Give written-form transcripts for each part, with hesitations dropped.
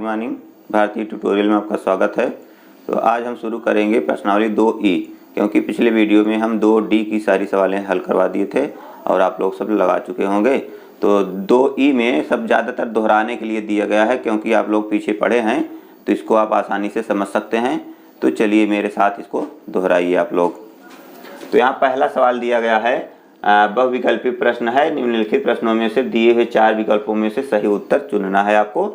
Morning. भारतीय tutorial में आपका स्वागत है। तो आज हम शुरू करेंगे प्रश्नावली 2E, क्योंकि पिछले वीडियो में हम 2D की सारी सवालें हल करवा दिए थे और आप लोग सब लगा चुके होंगे। तो 2E में सब ज़्यादातर दोहराने के लिए दिया गया है, क्योंकि आप लोग पीछे पढ़े हैं तो इसको आप आसानी से समझ सकते हैं। तो चलिए मेरे साथ इसको दोहराइए आप लोग। तो यहाँ पहला सवाल दिया गया है, बहुविकल्पी प्रश्न है। निम्नलिखित प्रश्नों में से दिए हुए 4 विकल्पों में से सही उत्तर चुनना है आपको।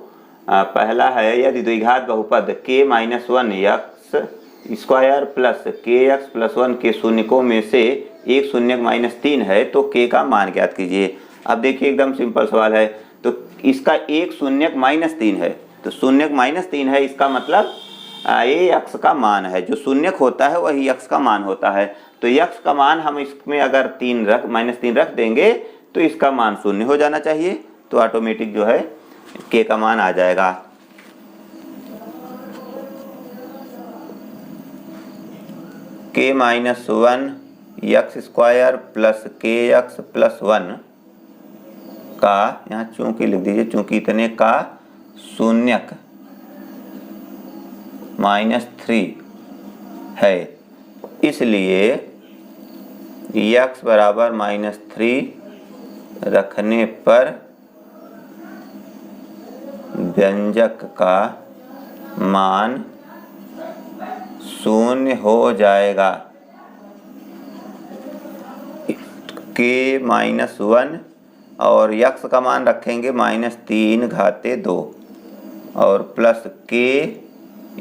पहला है, यदि द्विघात बहुपद k-1 x square plus kx plus 1 के शून्यकों में से एक शून्यक -3 है तो k का मान ज्ञात कीजिए। अब देखिए एकदम सिंपल सवाल है। तो इसका एक शून्यक -3 है, तो शून्यक -3 है, इसका मतलब ये x का मान है। जो शून्यक होता है वही x का मान होता है। तो x का मान हम इसमें अगर -3 रख देंगे तो इसका मान 0 हो जाना चाहिए। तो ऑटोमेटिक जो है k का मान आ जाएगा। k-1 x square plus kx plus 1 का, यहाँ चूंकि लिख दीजिए, चूंकि इतने का शून्यक -3 है, इसलिए x बराबर -3 रखने पर व्यंजक का मान 0 हो जाएगा। k-1 और x का मान रखेंगे -3 घाते 2 और प्लस k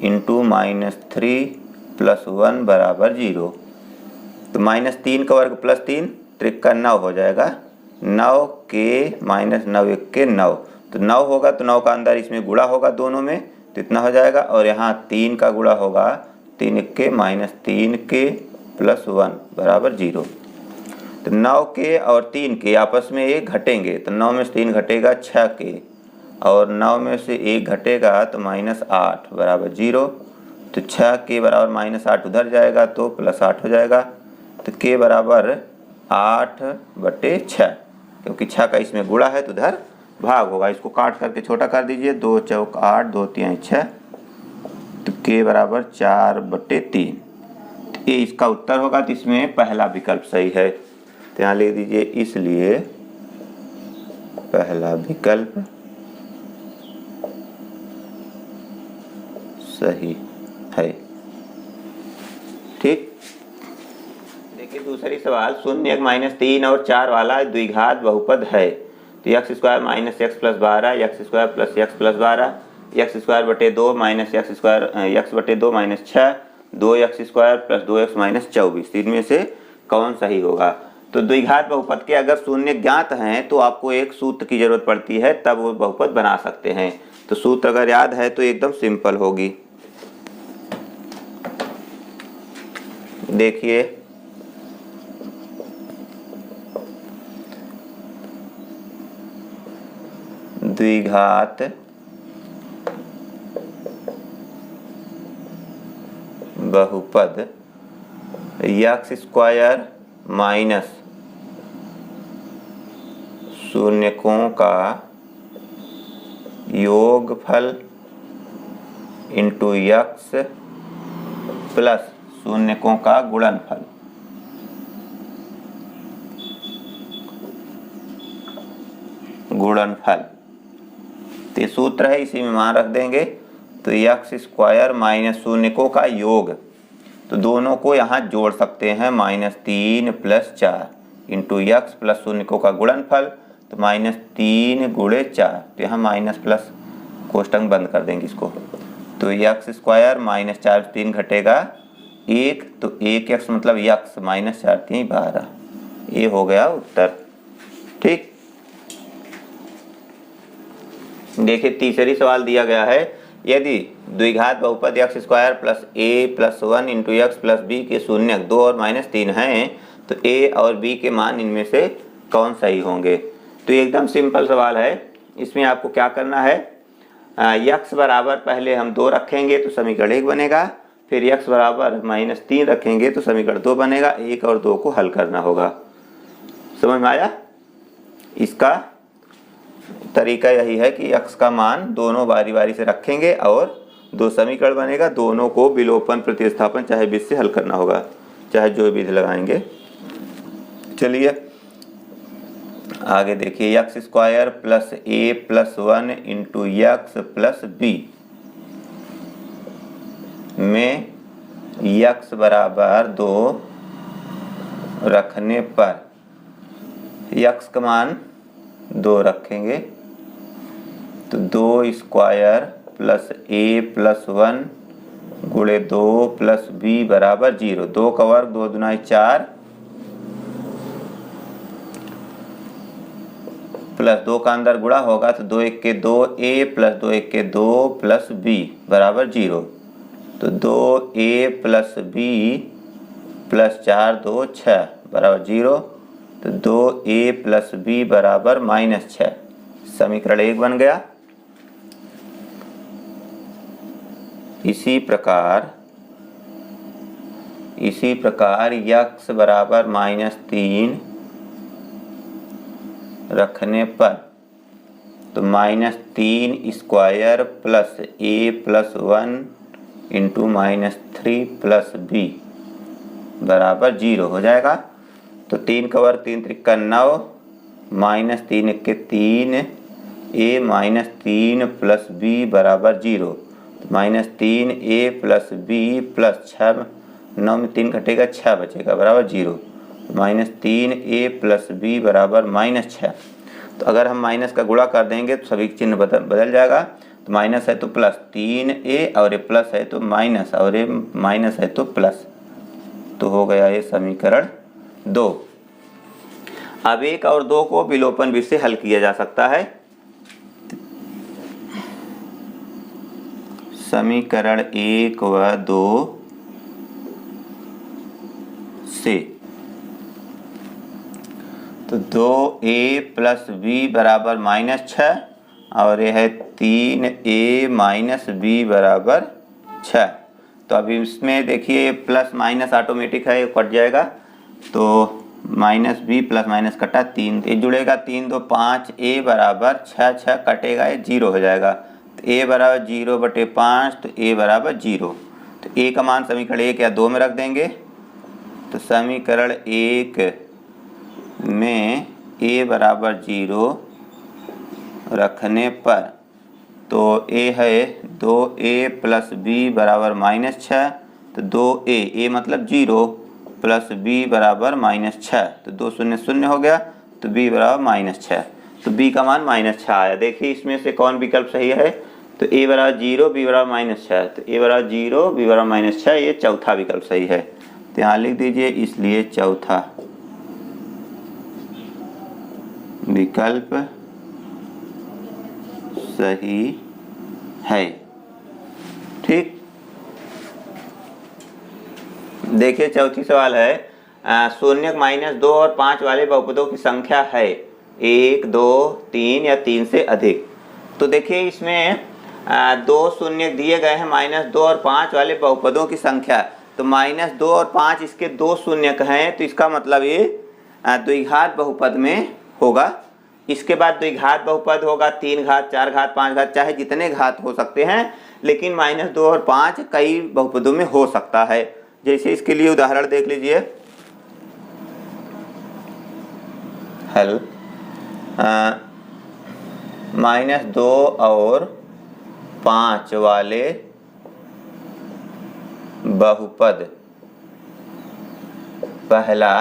इंटू -3 प्लस 1 बराबर 0। तो -3 का वर्ग प्लस 3 त्रिक का 9 हो जाएगा। 9k -9 1 के 9, तो 9 होगा तो 9 का अंदर इसमें गुणा होगा दोनों में, तो इतना हो जाएगा। और यहाँ 3 का गुणा होगा, 3 के -3k प्लस 1 बराबर 0। तो 9k और 3k आपस में एक घटेंगे, तो 9 में से 3 घटेगा 6k और 9 में से 1 घटेगा तो -8 बराबर 0। तो 6k बराबर -8 उधर जाएगा तो +8 हो जाएगा। तो k बराबर 8/6, क्योंकि 6 का इसमें गुणा है तो उधर भाग होगा। इसको काट करके छोटा कर दीजिए, 2 चौक 8, 2 तिहाई 6, तो k बराबर 4/3। तो ये इसका उत्तर होगा। तो इसमें पहला विकल्प सही है। तो यहाँ लिख दीजिए, इसलिए पहला विकल्प सही है। ठीक, देखिए दूसरी सवाल, शून्यक -3 और 4 वाला द्विघात बहुपद है। तो x square -x plus 12, x square plus x plus 12, x square बटे 2 माइनस x स्क्वायर x बटे 2 minus 6, 2x square plus 2x minus 24, इनमें से कौन सही होगा? तो द्विघात बहुपद के अगर शून्य ज्ञात हैं तो आपको एक सूत्र की जरूरत पड़ती है, तब वो बहुपद बना सकते हैं। तो सूत्र अगर याद है तो एकदम सिंपल होगी। देखिए, द्विघात बहुपद x स्क्वायर माइनस शून्यकों का योगफल इंटू x प्लस शून्यकों का गुणनफल। तो सूत्र है, इसी में मान रख देंगे। तो x स्क्वायर माइनस शून्यकों का योग, तो दोनों को यहाँ जोड़ सकते हैं, -3 + 4 इंटू x प्लस शून्यकों का गुणनफल, तो -3 × 4, तो यहाँ माइनस प्लस कोष्टक बंद कर देंगे इसको। तो x स्क्वायर -4 3 घटेगा 1, तो 1x मतलब x -4 3 12, ये हो गया उत्तर। ठीक, देखिए तीसरी सवाल दिया गया है, यदि द्विघात बहुपद x square plus a plus 1 into x plus b के शून्यक 2 और -3 हैं तो a और b के मान इनमें से कौन सही होंगे? तो एकदम सिंपल सवाल है। इसमें आपको क्या करना है, x बराबर पहले हम 2 रखेंगे तो समीकरण 1 बनेगा, फिर x बराबर -3 रखेंगे तो समीकरण 2 बनेगा। 1 और 2 को हल करना होगा। समझ में आया? इसका तरीका यही है कि x का मान दोनों बारी बारी से रखेंगे और दो समीकरण बनेगा, दोनों को विलोपन प्रतिस्थापन चाहे विधि से हल करना होगा, चाहे जो विधि लगाएंगे। चलिए आगे देखिए, x square plus a plus 1 into x plus b में x बराबर 2 रखने पर x का मान 2 रखेंगे तो 2 स्क्वायर प्लस ए प्लस 1 गुणे 2 प्लस बी बराबर 0। 2 का वर्ग 2 दूना 4 प्लस 2 का अंदर गुणा होगा तो 2 1 के 2 ए प्लस 2 1 के 2 प्लस बी बराबर 0। तो 2 ए प्लस बी प्लस 4 2 6 बराबर 0। तो 2 ए प्लस बी बराबर -6। समीकरण 1 बन गया। इसी प्रकार x बराबर -3 रखने पर तो -3 square plus a plus 1 into -3 plus B बराबर 0 हो जाएगा। तो 3 का वर्ग 3 त्रिका 9 -3 1 के 3 ए -3 प्लस बी बराबर 0। -3 ए प्लस बी प्लस 6 9 में 3 घटेगा 6 बचेगा बराबर 0। -3 ए प्लस बी बराबर -6। तो अगर हम माइनस का गुणा कर देंगे तो सभी चिन्ह बदल जाएगा। तो माइनस है तो प्लस 3a और ये प्लस है तो माइनस और ये माइनस है तो प्लस, तो हो गया ये समीकरण 2। अब 1 और 2 को विलोपन विधि से हल किया जा सकता है। समीकरण 1 व 2 से तो 2a प्लस बी बराबर -6 और यह है 3a माइनस बी बराबर 6। तो अभी इसमें देखिए प्लस माइनस ऑटोमेटिक है, कट जाएगा। तो माइनस बी प्लस माइनस कटा 3 ये जुड़ेगा 3 2 5 a बराबर 6 6 कटेगा ये 0 हो जाएगा। तो a बराबर 0/5 तो a बराबर 0। तो a का मान समीकरण 1 या 2 में रख देंगे। तो समीकरण 1 में a बराबर 0 रखने पर तो a है 2a प्लस b बराबर -6। तो 2a मतलब 0 प्लस b बराबर -6 तो 2 0 0 हो गया। तो b बराबर -6 तो b का मान -6 आया। देखिए इसमें से कौन विकल्प सही है। तो a बराबर 0 b बराबर -6 तो a बराबर 0 b बराबर -6 ये चौथा विकल्प सही है। तो यहाँ लिख दीजिए इसलिए चौथा विकल्प सही है। ठीक, देखिए चौथी सवाल है शून्य -2 और 5 वाले बहुपदों की संख्या है 1 2 3 या 3 से अधिक। तो देखिए इसमें 2 शून्य दिए गए हैं, -2 और 5 वाले बहुपदों की संख्या। तो -2 और 5 इसके 2 शून्यक हैं, तो इसका मतलब ये द्विघात बहुपद में होगा। इसके बाद द्विघात बहुपद होगा 3 घात 4 घात 5 घात, चाहे जितने घात हो सकते हैं, लेकिन -2 और 5 कई बहुपदों में हो सकता है। जैसे इसके लिए उदाहरण देख लीजिए। हल -2 और 5 वाले बहुपद, पहला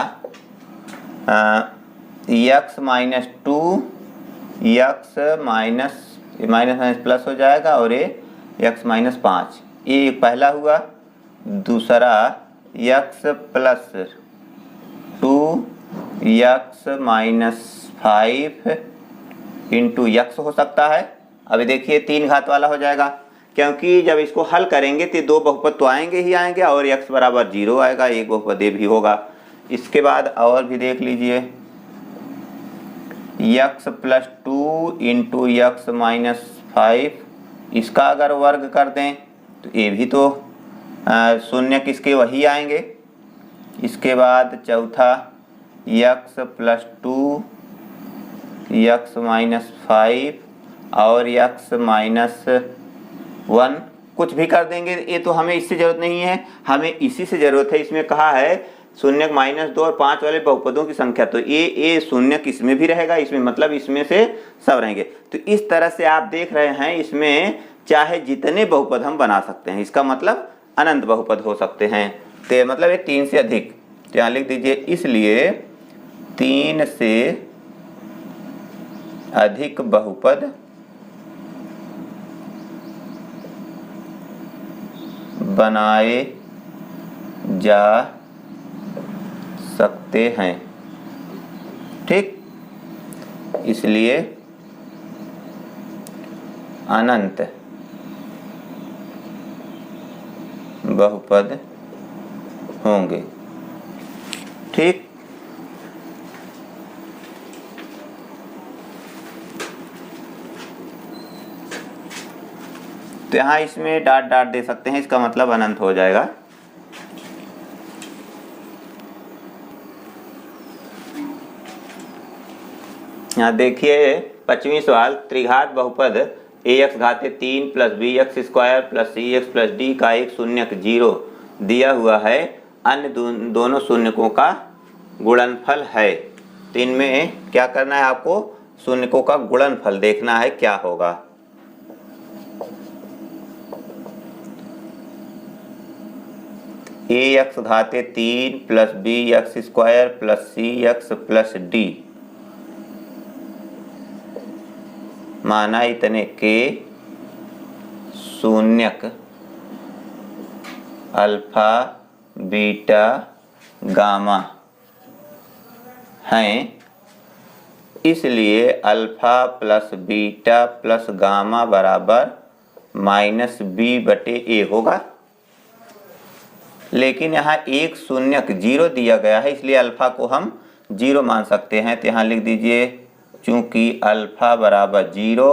x -2 x माइनस प्लस हो जाएगा और ये x -5 ये पहला हुआ। दूसरा x + 2 x -5 इंटू x हो सकता है। अभी देखिए 3 घात वाला हो जाएगा, क्योंकि जब इसको हल करेंगे तो 2 बहुपद तो आएंगे ही आएंगे और x बराबर 0 आएगा, एक बहुपद भी होगा। इसके बाद और भी देख लीजिए x + 2 इंटू x -5, इसका अगर वर्ग कर दें तो ये भी तो शून्य किसके वही आएंगे। इसके बाद चौथा x + 2 यक्स माइनस 5 और यक्स माइनस 1 कुछ भी कर देंगे। ये तो हमें इससे ज़रूरत नहीं है, हमें इसी से ज़रूरत है। इसमें कहा है शून्यक -2 और 5 वाले बहुपदों की संख्या, तो ये शून्यक इसमें भी रहेगा, इसमें मतलब इसमें से सब रहेंगे। तो इस तरह से आप देख रहे हैं इसमें चाहे जितने बहुपद हम बना सकते हैं, इसका मतलब अनंत बहुपद हो सकते हैं। तो मतलब ये 3 से अधिक, तो यहाँ लिख दीजिए इसलिए 3 से अधिक बहुपद बनाए जा सकते हैं। ठीक, इसलिए अनंत बहुपद होंगे। ठीक, तो यहाँ इसमें डॉट डॉट दे सकते हैं, इसका मतलब अनंत हो जाएगा। यहाँ देखिए 25वां सवाल, त्रिघात बहुपद ax घाते 3 plus bx square plus cx plus d का एक शून्यक 0 दिया हुआ है, अन्य दोनों शून्यकों का गुणनफल है। तो इनमें क्या करना है आपको, शून्यकों का गुणनफल देखना है क्या होगा। ax घाते 3 plus bx square plus cx plus d माना इतने के शून्यक अल्फा बीटा गामा हैं, इसलिए alpha plus beta plus gamma बराबर -b/a होगा। लेकिन यहाँ एक शून्यक 0 दिया गया है, इसलिए अल्फा को हम 0 मान सकते हैं। तो यहाँ लिख दीजिए चूंकि अल्फा बराबर 0,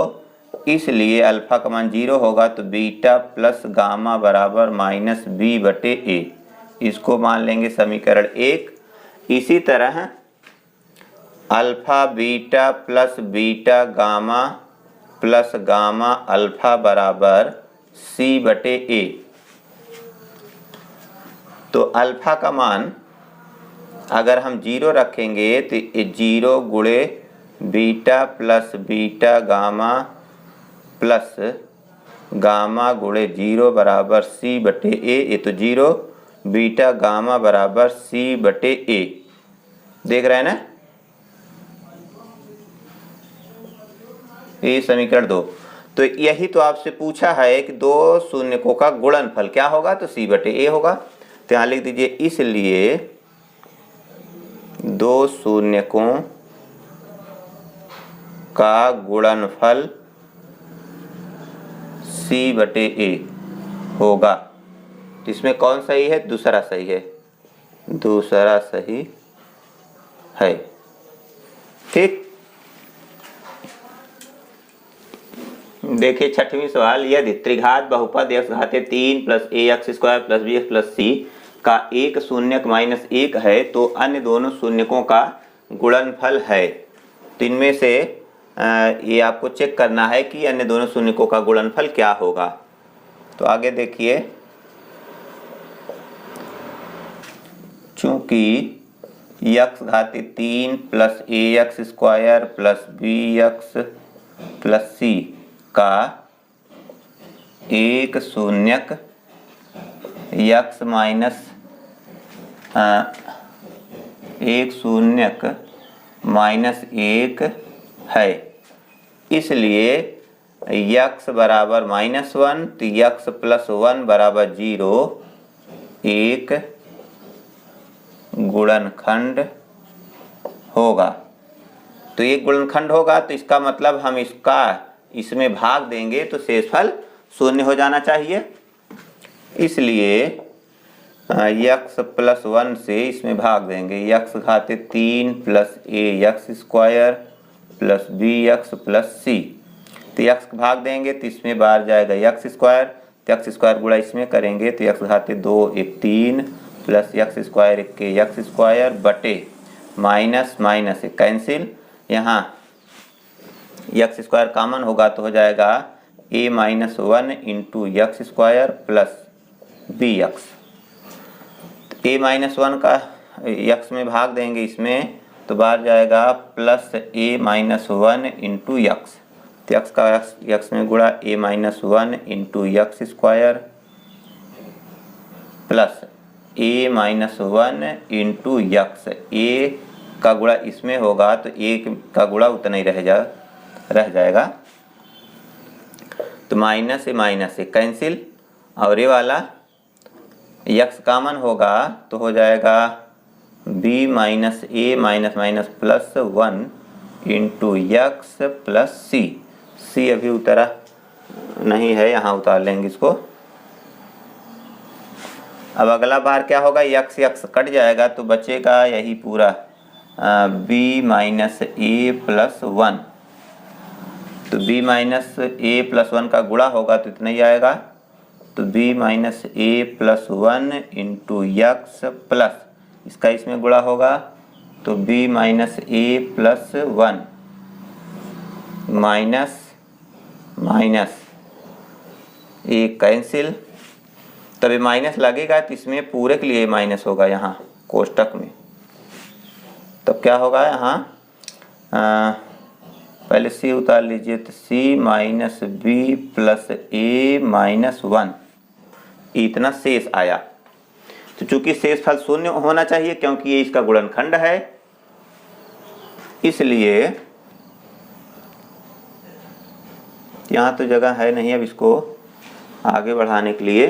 इसलिए अल्फा का मान 0 होगा, तो बीटा प्लस गामा बराबर -b/a, इसको मान लेंगे समीकरण 1। इसी तरह alpha beta plus beta gamma plus gamma alpha बराबर c/a, तो अल्फा का मान अगर हम 0 रखेंगे तो 0 गुणे beta plus beta gamma plus gamma गुणे 0 बराबर c/a, ये तो 0 बीटा गामा बराबर c/a, देख रहे हैं ना। ये समीकरण 2। तो यही तो आपसे पूछा है कि दो शून्यकों का गुणनफल क्या होगा, तो c/a होगा। तो यहाँ लिख दीजिए इसलिए दो शून्यकों का गुणनफल c/a होगा। इसमें कौन सही है, दूसरा सही है, दूसरा सही है। ठीक, देखिए 6वां सवाल, यदि त्रिघात बहुपद x घाते 3 plus ax square plus bx plus c का एक शून्यक -1 है, तो अन्य दोनों शून्यकों का गुणनफल है। तो इनमें से ये आपको चेक करना है कि अन्य दोनों शून्यकों का गुणनफल क्या होगा। तो आगे देखिए, चूंकि x घाते 3 plus ax square plus bx plus c का एक शून्यक x माइनस -1 है, इसलिए x बराबर -1, तो x प्लस 1 बराबर 0 एक गुणनखंड होगा। तो एक गुणनखंड होगा, तो इसका मतलब हम इसमें भाग देंगे तो शेषफल 0 हो जाना चाहिए। इसलिए x प्लस 1 से इसमें भाग देंगे, x घाते 3 plus ax square plus bx plus c, तो x भाग देंगे तो इसमें बाहर जाएगा x स्क्वायर, तो x स्क्वायर गुणा इसमें करेंगे तो x घाते 2 1 3 plus x square 1 x square बटे माइनस माइनस कैंसिल, यहाँ यक्स स्क्वायर कॉमन होगा तो हो जाएगा a minus 1 into x square plus b x. a minus 1 का यक्स में भाग देंगे इसमें तो बाहर जाएगा plus a minus 1 into x. तो यक्स का यक्स में गुणा a minus 1 into x square plus a minus 1 into x. a का गुणा इसमें होगा तो a का गुणा उतना ही रह जाएगा। तो माइनस से कैंसिल और ये वाला यक्स कॉमन होगा तो हो जाएगा b minus a minus minus plus 1 into x plus c अभी उतरा नहीं है, यहाँ उतार लेंगे इसको। अब अगला बार क्या होगा, यक्स यक्स कट जाएगा तो बचेगा यही पूरा b माइनस ए प्लस 1। तो b माइनस ए प्लस 1 का गुणा होगा तो इतना ही आएगा। तो b minus a plus 1 into x plus इसका इसमें गुणा होगा तो b minus a plus 1 minus minus A cancel. तभी माइनस लगेगा तो इसमें पूरे के लिए माइनस होगा यहाँ कोष्टक में। तब क्या होगा यहाँ पहले c उतार लीजिए तो c minus b plus a minus 1 इतना शेष आया। तो चूंकि शेष फल शून्य होना चाहिए क्योंकि ये इसका गुणनखंड है, इसलिए यहाँ तो जगह है नहीं अब इसको आगे बढ़ाने के लिए।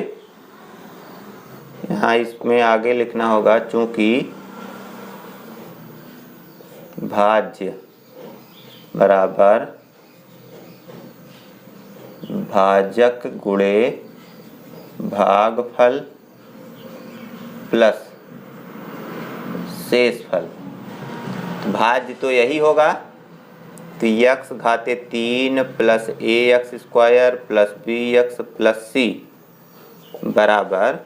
यहाँ इसमें आगे लिखना होगा चूंकि भाज्य बराबर भाजक गुणे भागफल प्लस शेषफल। तो भाज्य तो यही होगा तो यक्स घाते 3 plus a x square plus b x plus c बराबर,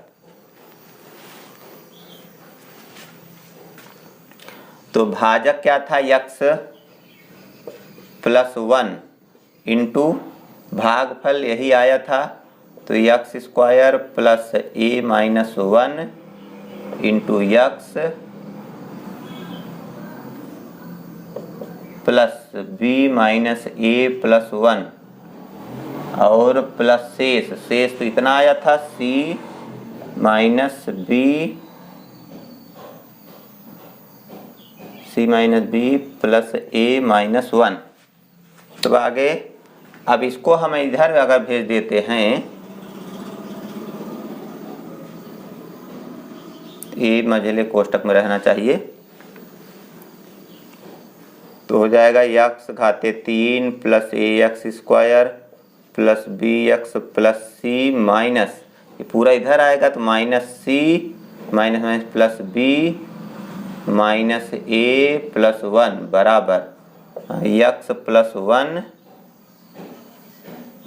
तो भाजक क्या था यक्स प्लस 1 इंटू भागफल यही आया था तो x square plus a minus 1 into x plus b minus a plus 1 और प्लस शेष तो इतना आया था c minus b plus a minus 1। तो आगे अब इसको हम इधर अगर भेज देते हैं ये मझले कोष्टक में रहना चाहिए तो हो जाएगा यक्स घाते 3 plus a x square plus b x plus c minus ये पूरा इधर आएगा तो minus c minus minus plus b minus a plus 1 बराबर x plus 1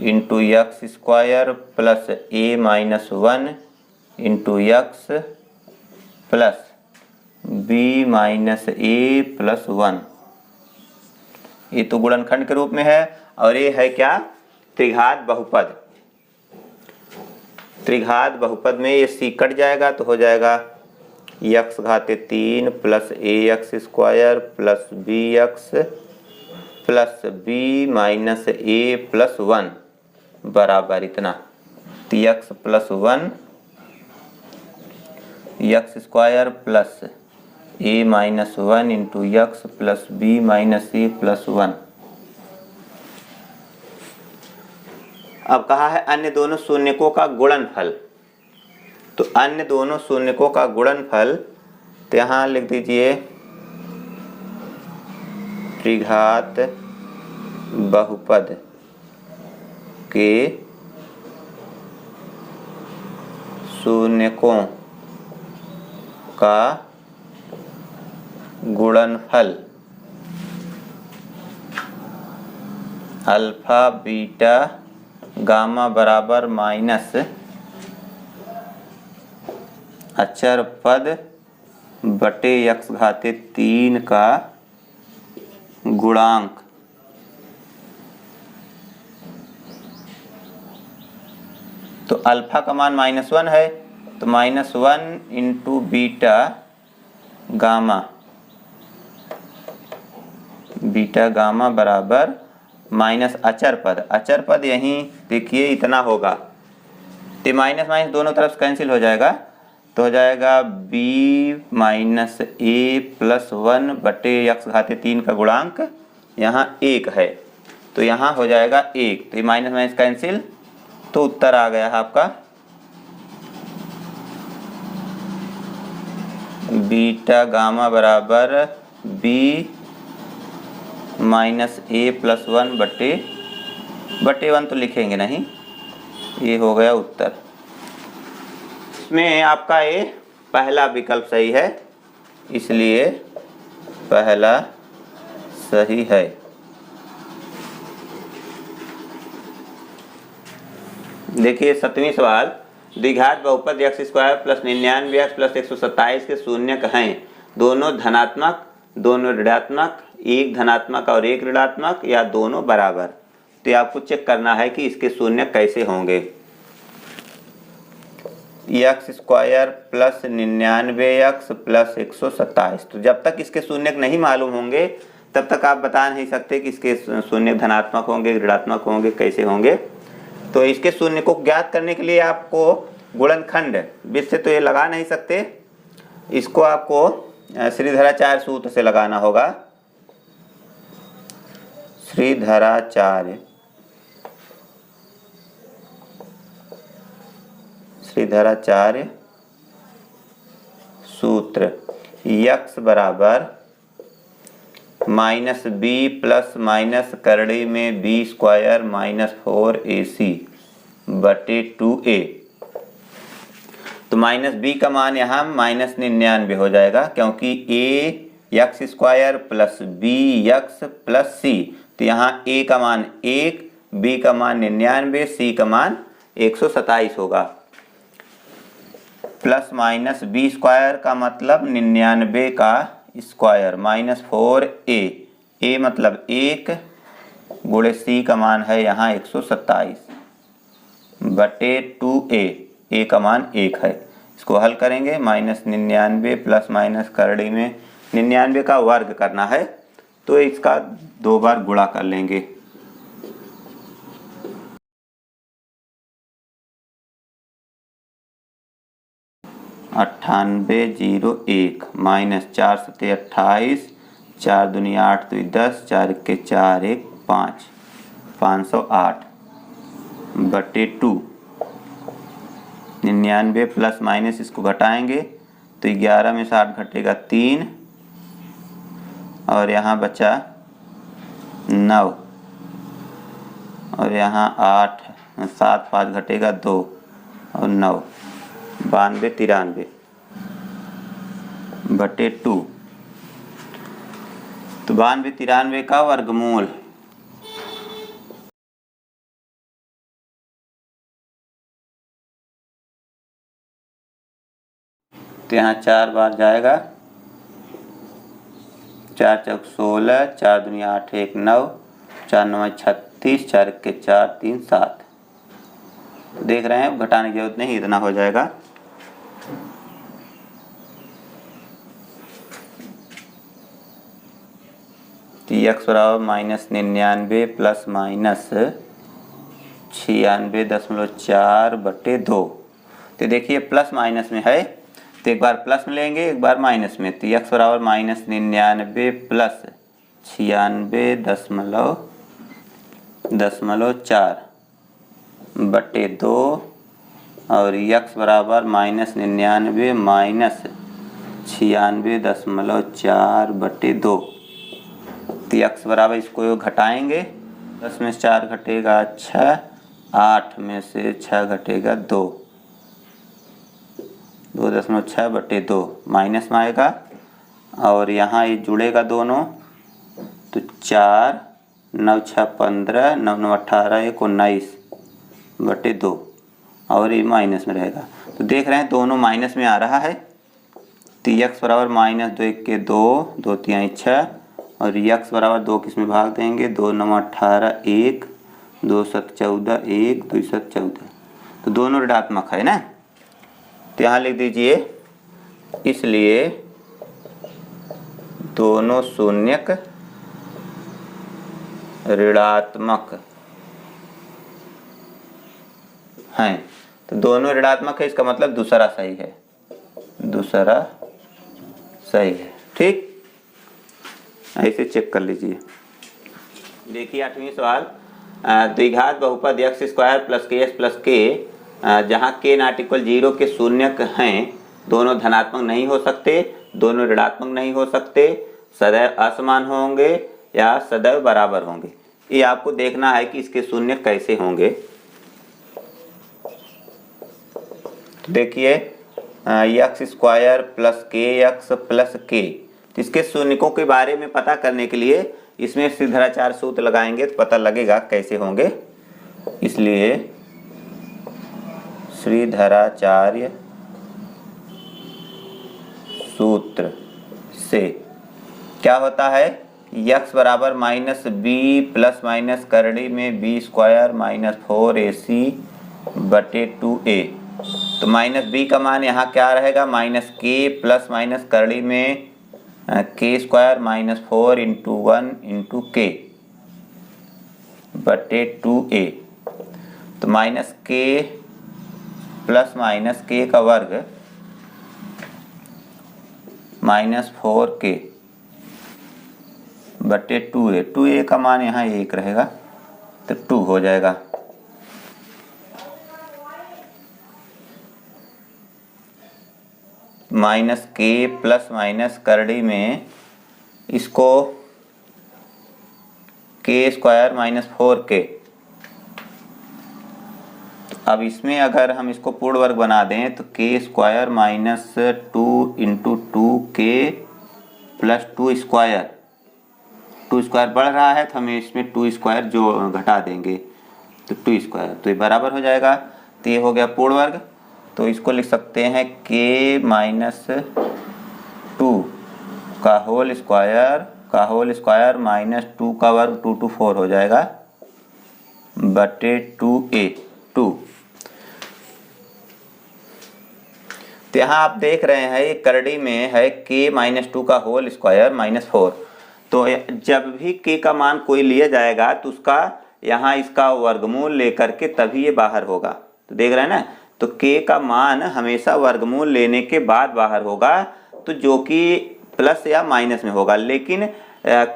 into x square plus a minus 1 into x plus b minus a plus 1। ये तो गुणनखंड के रूप में है और ये है क्या, त्रिघात बहुपद। त्रिघात बहुपद में ये सी कट जाएगा तो हो जाएगा यक्स घाते 3 plus a x square plus b x plus b minus a plus 1 बराबर इतना। तो x plus 1 x square plus a minus 1 into x plus b minus a plus 1। अब कहा है अन्य दोनों शून्यकों का गुणनफल। तो अन्य दोनों शून्यकों का गुणनफल तो यहाँ लिख दीजिए त्रिघात बहुपद के शून्यकों का गुणनफल अल्फा बीटा गामा बराबर माइनस अचर पद बटे यक्स घाते 3 का गुणांक तो अल्फा का मान -1 है, तो -1 इंटू बीटा गामा बराबर माइनस अचर पद यहीं देखिए इतना होगा, तो माइनस माइनस दोनों तरफ कैंसिल हो जाएगा, तो हो जाएगा b माइनस ए प्लस 1 बटे x घाते 3 का गुणांक यहाँ 1 है, तो यहाँ हो जाएगा 1, तो ये माइनस माइनस कैंसिल, तो उत्तर आ गया है आपका बीटा गामा बराबर b माइनस ए प्लस 1 बटे 1 तो लिखेंगे नहीं, ये हो गया उत्तर। इसमें आपका ये पहला विकल्प सही है, इसलिए पहला सही है। देखिए 7वां सवाल, द्विघात बहुपद x² प्लस 99x प्लस 127 के शून्यक हैं, दोनों धनात्मक, दोनों ऋणात्मक, एक धनात्मक और एक ऋणात्मक, या दोनों बराबर। तो आपको चेक करना है कि इसके शून्यक कैसे होंगे। x² प्लस 99x प्लस 127, तो जब तक इसके शून्यक नहीं मालूम होंगे तब तक आप बता नहीं सकते कि इसके शून्यक धनात्मक होंगे, ऋणात्मक होंगे, कैसे होंगे। तो इसके शून्य को ज्ञात करने के लिए आपको गुणनखंड बीच से तो ये लगा नहीं सकते, इसको आपको श्रीधराचार्य सूत्र से लगाना होगा। श्रीधराचार्य सूत्र, x बराबर माइनस बी प्लस माइनस करड़ी में b² माइनस 4ac बटे 2a, तो माइनस बी का मान यहाँ माइनस 99 हो जाएगा, क्योंकि a x² plus b x plus c, तो यहाँ a का मान 1, b का मान 99, c का मान 127 होगा। प्लस माइनस b² का मतलब 99 का स्क्वायर माइनस 4a, a मतलब 1 गुणे c का मान है यहाँ 127 बटे 2a, a का मान 1 है। इसको हल करेंगे, माइनस 99 प्लस माइनस करड़ी में 99 का वर्ग करना है, तो इसका 2 बार गुणा कर लेंगे। अट्ठानबे 01 माइनस 4 सत्ते 28, 4 दूनी 8 तो 10, 4 के 4 1 5, 508 बटे 2। 99 प्लस माइनस इसको घटाएंगे तो 11 में 60 घटेगा 3, और यहाँ बचा 9, और यहाँ 8, 7 5 घटेगा 2 और 9, 92 93 बटे 2। तो 92 93 का वर्गमूल, तो यहाँ 4 बार जाएगा, 4 चौक 16, 4 दूनी 8 1 9, 4 9 36, 4 के 4 3 7। देख रहे हैं, घटाने की जरूरत नहीं, इतना हो जाएगा। तो x बराबर माइनस 99 प्लस माइनस 96.4 बटे 2। तो देखिए प्लस माइनस में है, तो एक बार प्लस में लेंगे, एक बार माइनस में, तो x बराबर माइनस 99 प्लस 96.4 बटे 2, और x बराबर माइनस 99 माइनस 96.4 बटे 2। तो x बराबर इसको घटाएंगे, 10 में से 4 घटेगा 6, 8 में से 6 घटेगा 2, 2.6 बटे 2 माइनस में आएगा, और यहाँ ये जुड़ेगा दोनों, तो 4 9 6 15, 9 9 18 1 19 बटे 2, और ये माइनस में रहेगा। तो देख रहे हैं दोनों माइनस में आ रहा है, तो x बराबर माइनस 2 1 के 2, 2 3 6, और x बराबर 2 किस में भाग देंगे, 2 9 18 1, 2 7 14 1, 2 7 14। तो दोनों ऋणात्मक है ना, तो यहाँ लिख दीजिए इसलिए दोनों शून्यक ऋणात्मक हैं। तो दोनों ऋणात्मक है, इसका मतलब दूसरा सही है, दूसरा सही है। ठीक, ऐसे चेक कर लीजिए। देखिए 8वां सवाल, द्विघात बहुपद एक्स स्क्वायर प्लस के एक्स प्लस के, जहाँ के नॉट इक्वल 0 के शून्यक हैं, दोनों धनात्मक नहीं हो सकते, दोनों ऋणात्मक नहीं हो सकते, सदैव असमान होंगे या सदैव बराबर होंगे। ये आपको देखना है कि इसके शून्यक कैसे होंगे। तो देखिए एक्स स्क्वायर प्लस के एक्स प्लस के, इसके शून्यकों के बारे में पता करने के लिए इसमें श्रीधराचार्य सूत्र लगाएंगे तो पता लगेगा कैसे होंगे। इसलिए श्रीधराचार्य सूत्र से क्या होता है, x बराबर माइनस बी प्लस माइनस करड़ी में बी स्क्वायर माइनस 4ac बटे 2a। तो माइनस बी का मान यहाँ क्या रहेगा, माइनस के प्लस माइनस करड़ी में के स्क्वायर माइनस 4 इंटू 1 इंटू के बटे 2a। तो माइनस के प्लस माइनस के का वर्ग माइनस 4k बटे 2a। 2a का मान यहाँ 1 रहेगा तो 2 हो जाएगा। माइनस के प्लस माइनस करड़ी में इसको के स्क्वायर माइनस 4k। अब इसमें अगर हम इसको पूर्ण वर्ग बना दें तो के square minus 2 into 2k plus 2 square, 2 square बढ़ रहा है तो हमें इसमें 2 स्क्वायर जो घटा देंगे तो 2 स्क्वायर, तो ये बराबर हो जाएगा। तो ये हो गया पूर्ण वर्ग। तो इसको लिख सकते हैं k माइनस 2 का होल स्क्वायर माइनस 2 का वर्ग 2 to 4 हो जाएगा बटे 2a 2। तो यहाँ आप देख रहे हैं ये करड़ी में है k माइनस 2 का होल स्क्वायर माइनस 4। तो जब भी k का मान कोई लिया जाएगा तो उसका यहाँ इसका वर्गमूल लेकर के तभी ये बाहर होगा। तो देख रहे हैं ना, तो k का मान हमेशा वर्गमूल लेने के बाद बाहर होगा, तो जो कि प्लस या माइनस में होगा। लेकिन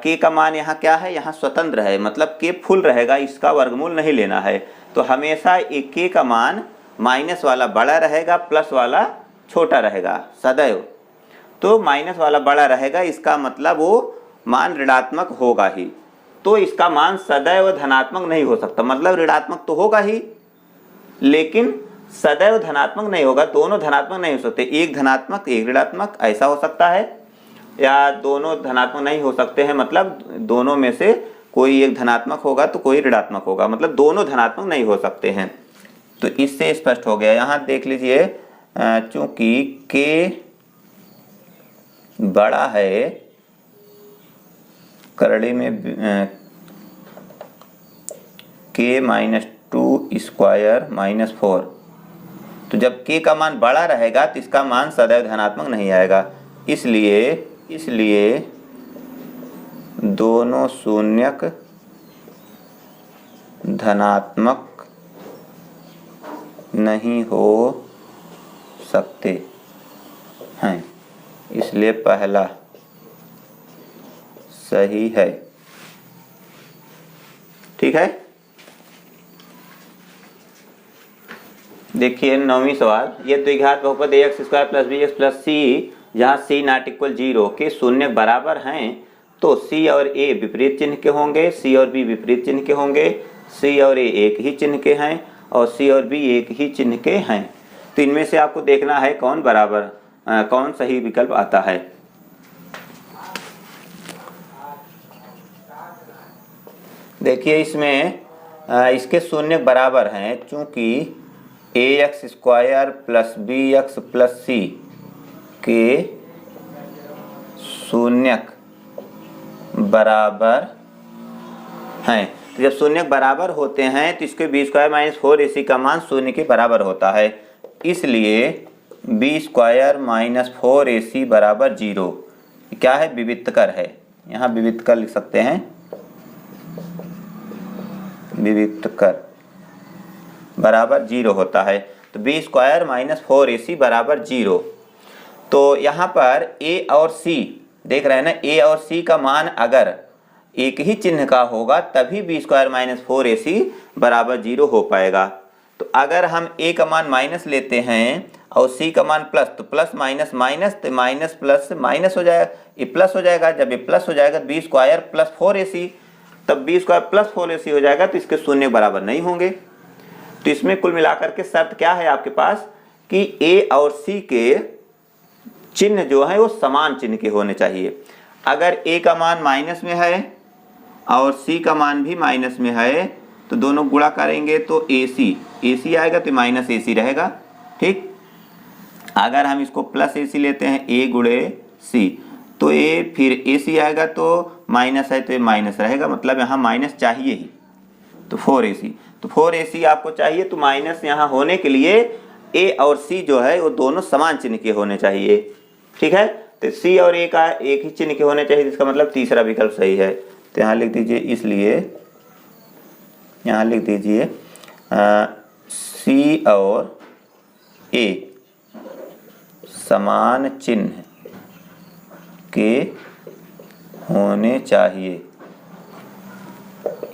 k का मान यहाँ क्या है, यहाँ स्वतंत्र है, मतलब k फुल रहेगा, इसका वर्गमूल नहीं लेना है। तो हमेशा एक k का मान माइनस वाला बड़ा रहेगा, प्लस वाला छोटा रहेगा सदैव। तो माइनस वाला बड़ा रहेगा, इसका मतलब वो मान ऋणात्मक होगा ही। तो इसका मान सदैव धनात्मक नहीं हो सकता, मतलब ऋणात्मक तो होगा ही लेकिन सदैव धनात्मक नहीं होगा। दोनों धनात्मक नहीं हो सकते, एक धनात्मक एक ऋणात्मक ऐसा हो सकता है, या दोनों धनात्मक नहीं हो सकते हैं, मतलब दोनों में से कोई एक धनात्मक होगा तो कोई ऋणात्मक होगा, मतलब दोनों धनात्मक नहीं हो सकते हैं। तो इससे स्पष्ट हो गया। यहाँ देख लीजिए, चूंकि k बड़ा है, करड़ी में k माइनस 2 स्क्वायर माइनस 4, तो जब k का मान बड़ा रहेगा तो इसका मान सदैव धनात्मक नहीं आएगा। इसलिए दोनों शून्यक धनात्मक नहीं हो सकते हैं, इसलिए पहला सही है। ठीक है। देखिए 9वां सवाल, ये द्विघात बहुपद ax square plus bx plus c, जहाँ c नॉट इक्वल 0 के शून्य बराबर हैं, तो c और a विपरीत चिन्ह के होंगे, c और b विपरीत चिन्ह के होंगे, c और a एक ही चिन्ह के हैं और c और b एक ही चिन्ह के हैं। तो इनमें से आपको देखना है कौन बराबर कौन सही विकल्प आता है। देखिए इसमें इसके शून्य बराबर हैं, चूंकि ax square plus bx plus c के शून्यक बराबर हैं। तो जब शून्य बराबर होते हैं तो इसके बी स्क्वायर माइनस 4ac का मान शून्य के बराबर होता है, इसलिए बी स्क्वायर माइनस 4ac बराबर 0 क्या है, विविक्तकर है। यहाँ विविक्तकर लिख सकते हैं, विविक्तकर बराबर 0 होता है। तो बी स्क्वायर माइनस 4ac बराबर 0। तो यहाँ पर a और c देख रहे हैं ना, a और c का मान अगर एक ही चिन्ह का होगा तभी बी स्क्वायर माइनस 4ac बराबर 0 हो पाएगा। तो अगर हम a का मान माइनस लेते हैं और c का मान प्लस, तो प्लस माइनस माइनस, तो माइनस प्लस माइनस हो जाएगा, ये प्लस हो जाएगा। जब ये प्लस हो जाएगा बी स्क्वायर प्लस 4ac, तब बी स्क्वायर प्लस 4ac हो जाएगा, तो इसके शून्य बराबर नहीं होंगे। तो इसमें कुल मिलाकर के शर्त क्या है आपके पास कि a और c के चिन्ह जो है वो समान चिन्ह के होने चाहिए। अगर a का मान माइनस में है और c का मान भी माइनस में है तो दोनों गुणा करेंगे तो ac आएगा तो माइनस ac रहेगा। ठीक, अगर हम इसको प्लस ac लेते हैं a गुणे c तो a फिर ac आएगा तो माइनस है तो ये माइनस रहेगा, मतलब यहाँ माइनस चाहिए ही। तो 4ac, तो 4ac आपको चाहिए, तो माइनस यहाँ होने के लिए a और c जो है वो दोनों समान चिन्ह के होने चाहिए। ठीक है, तो c और a का एक ही चिन्ह के होने चाहिए, इसका मतलब तीसरा विकल्प सही है। तो यहाँ लिख दीजिए, इसलिए यहाँ लिख दीजिए c और a समान चिन्ह के होने चाहिए,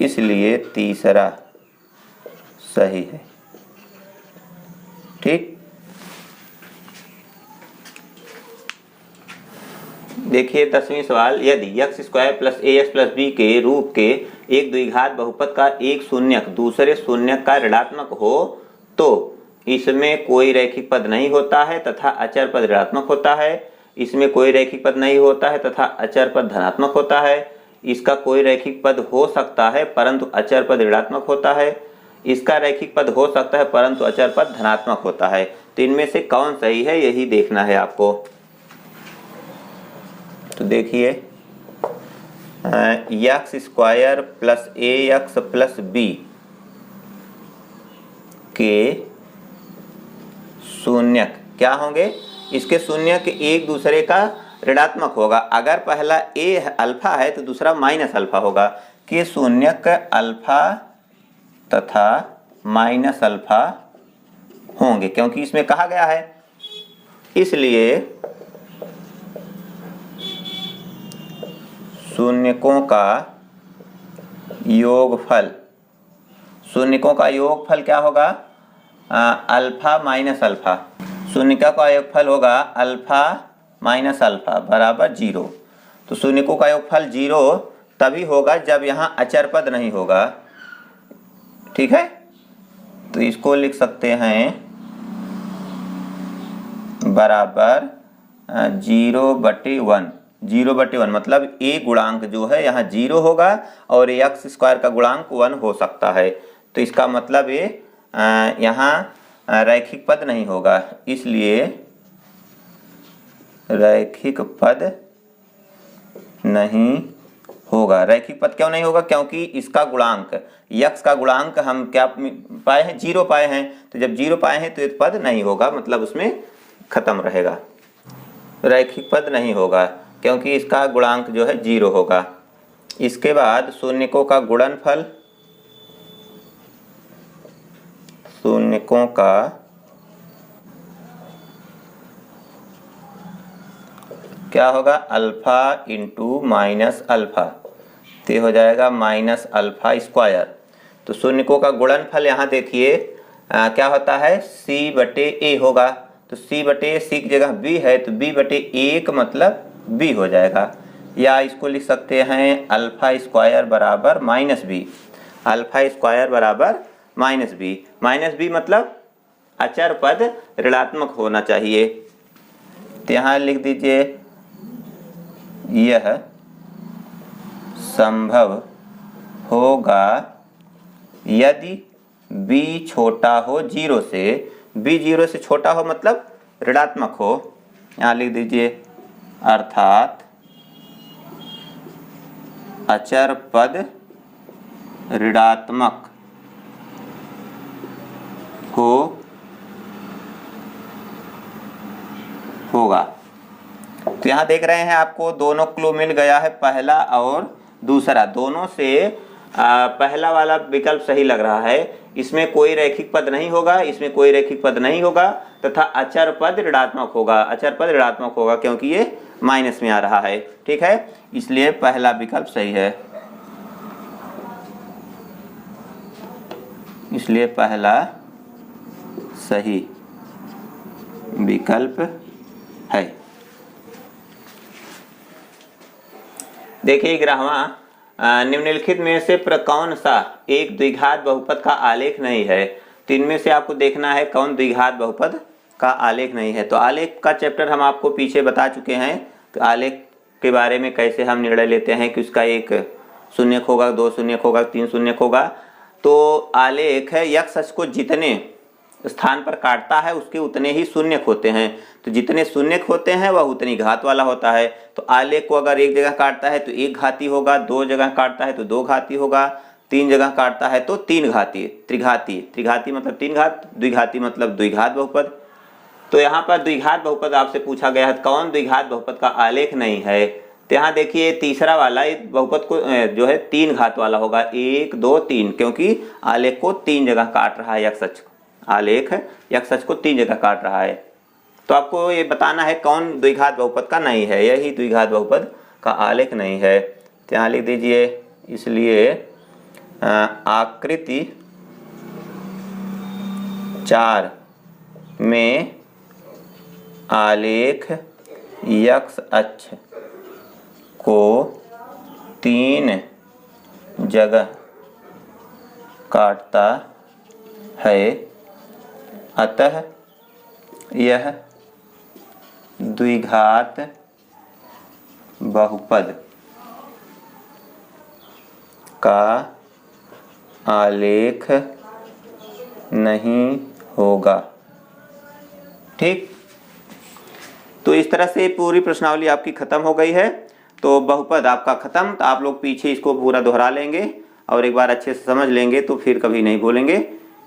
इसलिए तीसरा सही है। ठीक, देखिए 10वीं सवाल, यदि x square plus ax plus b के रूप के एक द्विघात बहुपद का एक शून्यक दूसरे शून्यक का ऋणात्मक हो तो इसमें कोई रैखिक पद नहीं होता है तथा अचर पद ऋणात्मक होता है। इसमें कोई रैखिक पद नहीं होता है तथा अचर पद धनात्मक होता है। इसका कोई रैखिक पद हो सकता है परंतु अचर पद ऋणात्मक होता है। इसका रैखिक पद हो सकता है परंतु अचर पद धनात्मक होता है। तो इनमें से कौन सही है यही देखना है आपको। तो देखिए, x square plus ax plus b के शून्यक क्या होंगे, इसके शून्यक एक दूसरे का ऋणात्मक होगा। अगर पहला a अल्फा है तो दूसरा माइनस अल्फा होगा, कि शून्यक अल्फा तथा माइनस अल्फा होंगे, क्योंकि इसमें कहा गया है। इसलिए शून्यकों का योगफल, शून्यकों का योगफल क्या होगा, अल्फा माइनस अल्फा। शून्यकों का योगफल होगा अल्फा माइनस अल्फा बराबर 0। तो शून्यकों का योगफल 0 तभी होगा जब यहाँ अचर पद नहीं होगा। ठीक है, तो इसको लिख सकते हैं बराबर 0/1। 0/1 मतलब a गुणांक जो है यहाँ 0 होगा और x स्क्वायर का गुणांक 1 हो सकता है। तो इसका मतलब ये यहाँ रैखिक पद नहीं होगा, इसलिए रैखिक पद नहीं होगा। रैखिक पद क्यों नहीं होगा, क्योंकि इसका गुणांक x का गुणांक हम क्या पाए हैं, 0 पाए हैं। तो जब 0 पाए हैं तो ये पद नहीं होगा, मतलब उसमें खत्म रहेगा, रैखिक पद नहीं होगा क्योंकि इसका गुणांक जो है 0 होगा। इसके बाद शून्यकों का गुणनफल, शून्यकों का क्या होगा, अल्फा इंटू माइनस अल्फा, तो हो जाएगा माइनस अल्फा स्क्वायर। तो शून्यकों का गुणनफल यहाँ देखिए क्या होता है, c/a होगा। तो c/a की जगह b है तो b/1 मतलब b हो जाएगा, या इसको लिख सकते हैं अल्फा स्क्वायर बराबर माइनस b। अल्फा स्क्वायर बराबर माइनस b मतलब अचर पद ऋणात्मक होना चाहिए। तो यहाँ लिख दीजिए, यह संभव होगा यदि b छोटा हो 0 से, b 0 से छोटा हो मतलब ऋणात्मक हो। यहाँ लिख दीजिए अर्थात अचर पद ऋणात्मक होगा। तो यहाँ देख रहे हैं आपको दोनों क्लू मिल गया है, पहला और दूसरा, दोनों से पहला वाला विकल्प सही लग रहा है। इसमें कोई रैखिक पद नहीं होगा, इसमें कोई रैखिक पद नहीं होगा तथा अचर पद ऋणात्मक होगा। अचर पद ऋणात्मक होगा क्योंकि ये माइनस में आ रहा है। ठीक है, इसलिए पहला विकल्प सही है। इसलिए पहला सही विकल्प है। देखिए 11वां, निम्नलिखित में से कौन सा एक द्विघात बहुपद का आलेख नहीं है। तो इनमें से आपको देखना है कौन द्विघात बहुपद का आलेख नहीं है। तो आलेख का चैप्टर हम आपको पीछे बता चुके हैं। तो आलेख के बारे में कैसे हम निर्णय लेते हैं कि उसका एक शून्यक होगा, दो शून्यक होगा, तीन शून्यक होगा। तो आलेख है x अक्ष को जितने स्थान पर काटता है उसके उतने ही शून्यक होते हैं। तो जितने शून्यक होते हैं वह उतनी घात वाला होता है। तो आलेख को अगर एक जगह काटता है तो एक घाती होगा, दो जगह काटता है तो दो घाती होगा, तीन जगह काटता है तो तीन घाती, त्रिघाती। त्रिघाती मतलब तीन घात, द्विघाती मतलब द्विघात बहुपद। तो यहाँ पर द्विघात बहुपद आपसे पूछा गया है, कौन द्विघात बहुपद का आलेख नहीं है। तो यहाँ देखिए तीसरा वाला बहुपद को जो है तीन घात वाला होगा, एक दो तीन, क्योंकि आलेख को तीन जगह काट रहा है। x अक्ष आलेख x अक्ष को तीन जगह काट रहा है। तो आपको ये बताना है कौन द्विघात बहुपद का नहीं है, यही द्विघात बहुपद का आलेख नहीं है। तो यहाँ लिख दीजिए, इसलिए आकृति 4 में आलेख x अक्ष को तीन जगह काटता है, अतः यह द्विघात बहुपद का आलेख नहीं होगा। ठीक, तो इस तरह से पूरी प्रश्नावली आपकी खत्म हो गई है। तो बहुपद आपका खत्म। तो आप लोग पीछे इसको पूरा दोहरा लेंगे और एक बार अच्छे से समझ लेंगे तो फिर कभी नहीं भूलेंगे,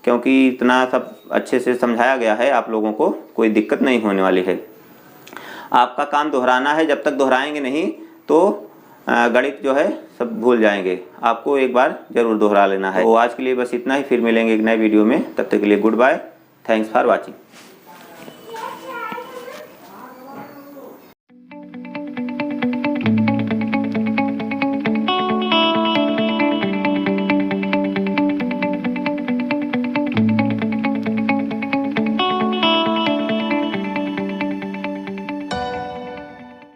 क्योंकि इतना सब अच्छे से समझाया गया है, आप लोगों को कोई दिक्कत नहीं होने वाली है। आपका काम दोहराना है, जब तक दोहराएंगे नहीं तो गणित जो है सब भूल जाएंगे। आपको एक बार जरूर दोहरा लेना है। तो आज के लिए बस इतना ही, फिर मिलेंगे एक नए वीडियो में। तब तक के लिए goodbye, thanks for watching.